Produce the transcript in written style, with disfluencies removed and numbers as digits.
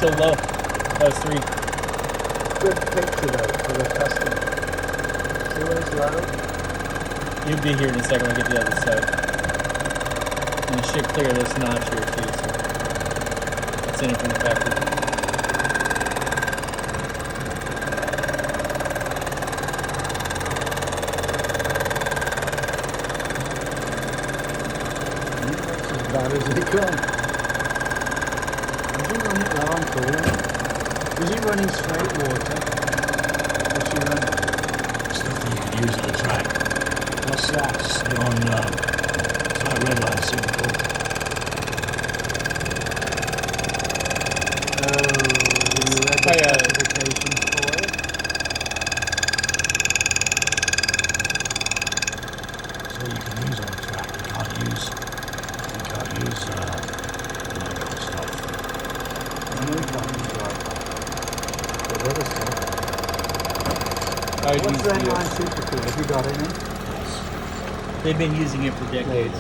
still low. That was 3. Good picture though for the customer. See where it's low? You'll be here in a second when I get to the other side. And it should clear this notch here too, so it's in it from the factory. As bad as they come. Is he running low on coolant? Is he running straight water? What's he running? Stuff that you can use on the track. What's that? Sit on track red line signal. You read the specifications for it? So you can use on the track. You can't use electrical stuff. I know you can't use like the other stuff. I would What's use that the, line super cool? Have you got any? they've been using it for decades.